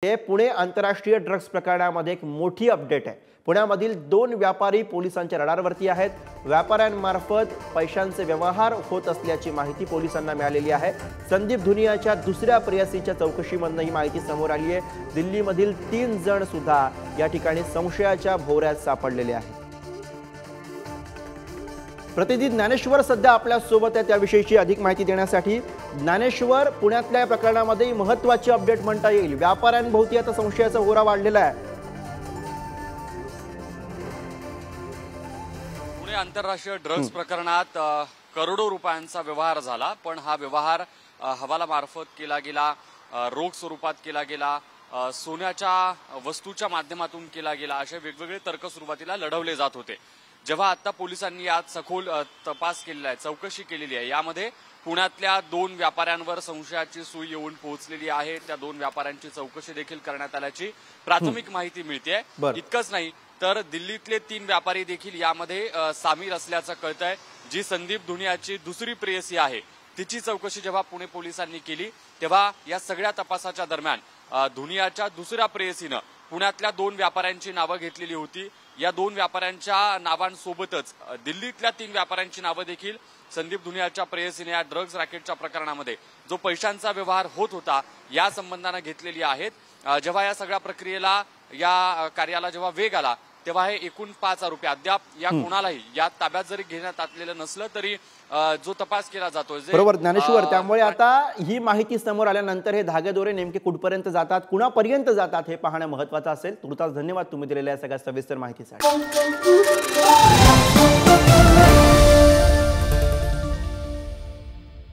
हे पुणे आंतरराष्ट्रीय ड्रग्ज प्रकरणामध्ये एक मोठी अपडेट आहे। पुण्यामधील 2 व्यापारी पोलिसांच्या रडारवरती आहेत। व्यापाऱ्यांमार्फत पैशांचे व्यवहार होत असल्याची माहिती पोलिसांना मिळालेली आहे। संदीप धुनियाच्या दुसऱ्या प्रेयसीच्या चौकशीमधून ही माहिती समोर आली आहे। दिल्लीमधील 3 जण सुद्धा या ठिकाणी संशयाच्या भोवऱ्यात सापडलेले आहेत। प्रतिनिधी ज्ञानेश्वर सध्या आपल्या सोबत आहे, त्याविषयीची अधिक माहिती देण्यासाठी। ज्ञानेश्वर, पुण्यातल्या प्रकरणामध्ये महत्त्वाची अपडेट म्हणता येईल, व्यापाऱ्यांभोवती आता संशयाचा होरा वाढलेला आहे। पुणे आंतरराष्ट्रीय ड्रग्ज प्रकरणात करोडो रुपयांचा व्यवहार झाला, पण हा व्यवहार हवालामार्फत केला गेला, रोख स्वरूपात केला गेला, सोन्याच्या वस्तूच्या माध्यमातून केला गेला, असे वेगवेगळे तर्क सुरुवातीला लढवले जात होते। जेव्हा आता पोलिसांनी यात सखोल तपास केलेला आहे, चौकशी केलेली आहे, यामध्ये पुण्यातल्या 2 व्यापाऱ्यांवर संशयाची सुई येऊन पोहोचलेली आहे। त्या 2 व्यापाऱ्यांची चौकशी देखील करण्यात आल्याची प्राथमिक माहिती मिळते। इतकंच नाही तर दिल्लीतले 3 व्यापारी देखील यामध्ये सामील असल्याचं कळतंय। जी संदीप धुनियाची दुसरी प्रेयसी आहे, तिची चौकशी जेव्हा पुणे पोलिसांनी केली तेव्हा या सगळ्या तपासाच्या दरम्यान धुनियाच्या दुसऱ्या प्रेयसीनं पुण्यातल्या 2 व्यापाऱ्यांची नावं घेतलेली होती। या 2 व्यापाऱ्यांच्या नावांसोबतच दिल्लीतल्या 3 व्यापाऱ्यांची नावं देखील संदीप धुनियाच्या प्रेयसीने या ड्रग्ज रॅकेटच्या प्रकरणामध्ये जो पैशांचा व्यवहार होत होता या संबंधाने घेतलेली आहेत। जेव्हा या सगळ्या प्रक्रियेला, या कार्याला जेव्हा वेग आला तेव्हा हे एकूण 5 आरोपी अद्याप या कोणालाही या ताब्यात जरी घेण्यात आलेलं नसलं तरी जो तपास केला जातोय। बरोबर ज्ञानेश्वर, त्यामुळे आता ही माहिती समोर आल्यानंतर हे धागेदोरे नेमके कुठपर्यंत जातात, कुणापर्यंत जातात हे पाहणं महत्त्वाचं असेल। तुर्तास धन्यवाद तुम्ही दिलेल्या सगळ्या सविस्तर माहितीसाठी।